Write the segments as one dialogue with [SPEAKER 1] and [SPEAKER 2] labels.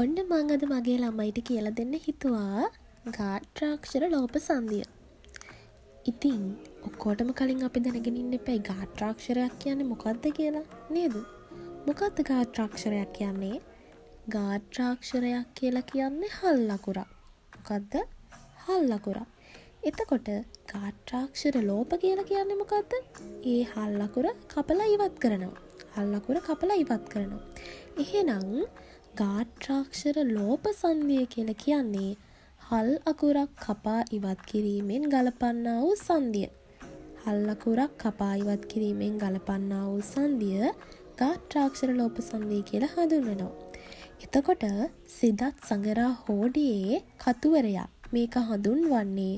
[SPEAKER 1] ඔන්න මං අද මගේ ළමයිට කියලා දෙන්න හිතුවා ගාත්‍රාක්ෂර ලෝප සංදිය. ඉතින් ඔක්කොටම කලින් අපි දැනගෙන ඉන්න එපයි ගාත්‍රාක්ෂරයක් කියන්නේ මොකක්ද කියලා නේද? මොකක්ද ගාත්‍රාක්ෂරයක් කියන්නේ? ගාත්‍රාක්ෂරයක් කියලා කියන්නේ හල් අකුරක්. මොකක්ද? හල් අකුරක්. එතකොට ගාත්‍රාක්ෂර ලෝප කියලා කියන්නේ මොකක්ද? ඒ හල් අකුර කපලා ඉවත් කරනවා. හල් අකුර කපලා ඉවත් කරනවා. එහෙනම් ගාත්‍රාක්ෂර ලෝප සංදිය කියලා කියන්නේ හල් අකුරක් කපා ඉවත් කිරීමෙන් ගලපන්නා වූ සංදිය. හල් අකුරක් කපා ඉවත් කිරීමෙන් ගලපන්නා වූ සංදිය ගාත්‍රාක්ෂර ලෝප සංදිය කියලා හඳුන්වනවා. එතකොට සිදත් සඟරා හෝඩියේ කතුවරයා මේක හඳුන්වන්නේ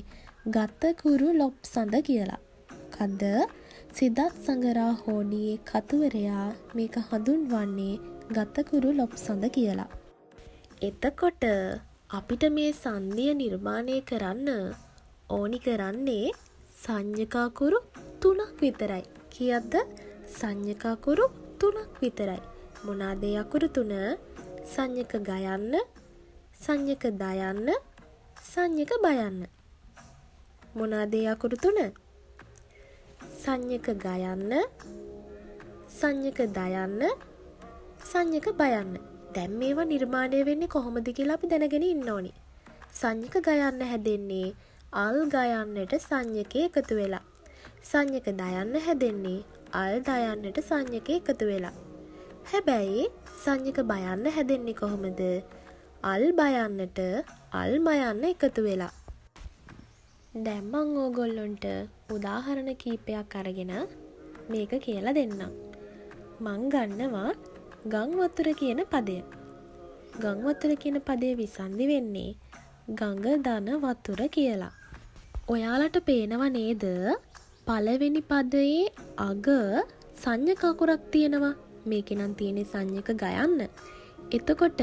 [SPEAKER 1] ගතකුරු ලොප් සඳ කියලා. මොකද්ද? සිදත් සඟරා හෝඩියේ කතුවරයා මේක හඳුන්වන්නේ ගතකුරු ලොප් සඳ කියලා. එතකොට අපිට මේ සංදිය නිර්මාණය කරන්න ඕනි කරන්නේ සංඥකාකුරු 3ක් විතරයි. කීයක්ද? සංඥකාකුරු 3ක් විතරයි. මොනවාද ඒ අකුරු 3? සංඥක ගයන්න, සංඥක දයන්න, සංඥක බයන්න. මොනවාද ඒ අකුරු 3? සංඥක ගයන්න, සංඥක දයන්න, සංඥක බයන්න. දැන් මේවා නිර්මාණය වෙන්නේ කොහොමද කියලා අපි දැනගෙන ඉන්න ඕනි. සංඥක ගයන්න හැදෙන්නේ අල් ගයන්නට සංඥකේ එකතු වෙලා. සංඥක දයන්න හැදෙන්නේ අල් දයන්නට සංඥකේ එකතු වෙලා. හැබැයි සංඥක බයන්න හැදෙන්නේ කොහොමද? අල් බයන්නට අල් මයන්න එකතු වෙලා. දැන් මම ඕගොල්ලන්ට උදාහරණ කීපයක් අරගෙන මේක කියලා දෙන්නම්. මං ගන්නවා ගං වතුර කියන පදය. ගං වතුර කියන පදය විසන්ධි වෙන්නේ ගඟ දන වතුර කියලා. ඔයාලට පේනව නේද? පළවෙනි පදයේ අග සංඥක අකුරක් තියෙනවා. මේකේ නම් තියෙන්නේ සංඥක ගයන්න. එතකොට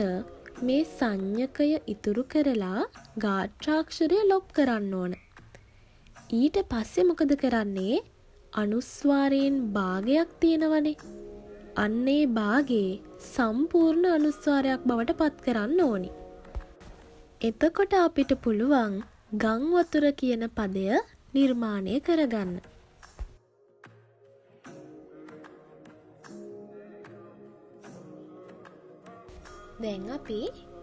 [SPEAKER 1] මේ සංඥකය ඉතුරු කරලා ගාත්‍රාක්ෂරය ලොප් කරන්න ඕන. ඊට පස්සේ මොකද කරන්නේ? අනුස්වාරයෙන් භාගයක් තියෙනවනේ. අන්නේ භාගේ සම්පූර්ණ අනුස්වාරයක් බවට පත් කරන්න ඕනි. එතකොට අපිට පුළුවන් ගං වතුර කියන පදය නිර්මාණය කරගන්න. දැන් අපි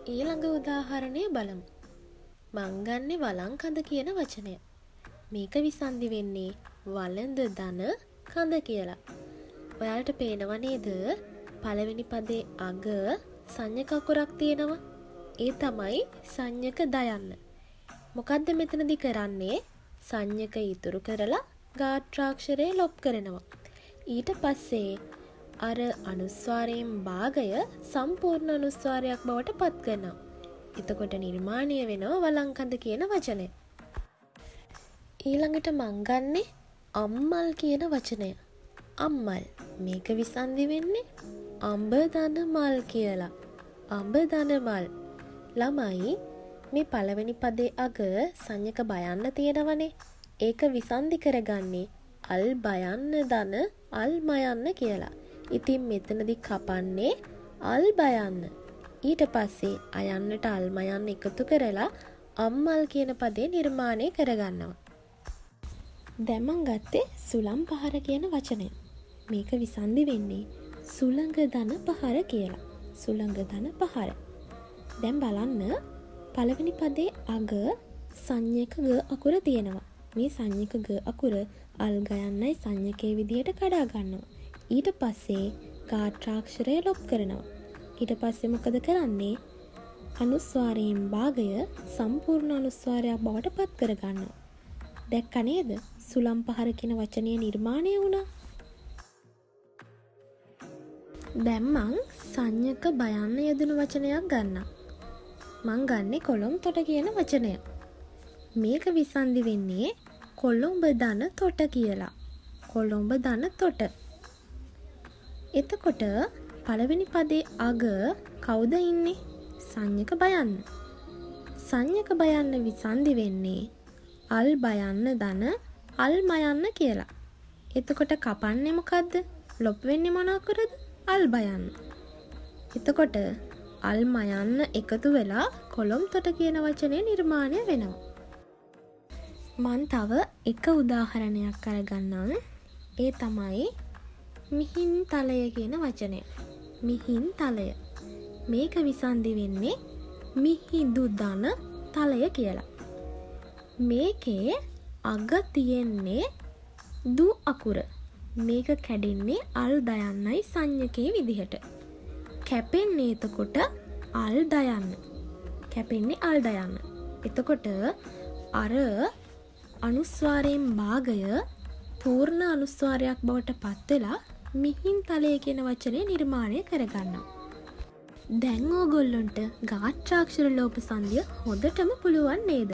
[SPEAKER 1] ඊළඟ උදාහරණය බලමු. මං ගන්නේ වළංකඳ කියන වචනය. මේක විසන්ධි වෙන්නේ වළඳ දන කඳ කියලා. ඔයාලට පේනව නේද? පළවෙනි පදේ අග සංඥක අකුරක් තියෙනවා. ඒ තමයි සංඥක දයන්න. මොකද්ද මෙතනදී කරන්නේ? සංඥක ඉතුරු කරලා ගාත්‍රාක්ෂරය ලොප් කරනවා. ඊට පස්සේ අර අනුස්වාරයෙන් භාගය සම්පූර්ණ අනුස්වාරයක් බවට පත් කරනවා. එතකොට නිර්මාණය වෙනවා වළංකඳ කියන වචනය. ඊළඟට මං ගන්නේ අම්මල් කියන වචනය. අම්මල්. මේක විසන්ධි වෙන්නේ අඹ දන මල් කියලා. අඹ දන මල්. ළමයි මේ පළවෙනි පදේ අග සංඥක බයන්න තියෙනවනේ. ඒක විසන්ධි කරගන්නේ අල් බයන්න දන අල් මයන්න කියලා. ඉතින් මෙතනදි කපන්නේ අල් බයන්න. ඊට පස්සේ අයන්නට අල් මයන්න එකතු කරලා අම්මල් කියන පදේ නිර්මාණය කරගන්නවා. දැන් මං ගත්තේ සුළං පහර කියන වචනය. මේක විසන්ධි වෙන්නේ සුළඟ දන පහර කියලා. සුළඟ දන පහර. දැන් බලන්න පළවෙනි පදේ අග සංඥක ග අකුර තියෙනවා. මේ සංඥක ග අකුර අල් ගයන්නයි සංඥකේ විදිහට කඩා ගන්නවා. ඊට පස්සේ ගාත්‍රාක්ෂරය ලොප් කරනවා. ඊට පස්සේ මොකද කරන්නේ? අනුස්වාරයෙන් භාගය සම්පූර්ණ අනුස්වාරයක් බවට පත් කරගන්නවා. දැක්ක නේද? සුළං පහර කියන වචනය නිර්මාණය වුණා. දැන් මං සංඥක බයන්න යෙදුණු වචනයක් ගන්නම්. මං ගන්නේ කොළොම් තොට කියන වචනය. මේක විසන්ධි වෙන්නේ කොළොඹ දන තොට කියලා. කොළොඹ දන තොට. එතකොට පළවෙනි පදේ අග කවුද ඉන්නේ? සංඥක බයන්න. සංඥක බයන්න විසන්ධි වෙන්නේ අල් බයන්න දන අල් මයන්න කියලා. එතකොට කපන්නේ මොකද්ද? ලොප් වෙන්නේ මොන අකුරද? අල් බයන්න. එතකොට අල් මයන්න එකතු වෙලා කොළොම්තොට කියන වචනය නිර්මාණය වෙනවා. මන් තව එක උදාහරණයක් අරගන්නම්. ඒ තමයි මිහින්තලය කියන වචනය. මිහින්තලය. මේක විසන්ධි වෙන්නේ මිහිඳු දන තලය කියලා. මේකේ අග තියෙන්නේ දු අකුර. මේක කැඩෙන්නේ අල් දයන්නයි සංඥකේ විදිහට. කැපෙන්නේ එතකොට අල් දයන්න. කැපෙන්නේ අල් දයන්න. එතකොට අර අනුස්වාරයෙන් භාගය පූර්ණ අනුස්වාරයක් බවට පත් වෙලා මිහින්තලය කියන වචනය නිර්මාණය කරගන්නවා. දැන් ඕගොල්ලොන්ට ගාත්‍රාක්ෂර ලෝප සංධිය හොඳටම පුළුවන් නේද?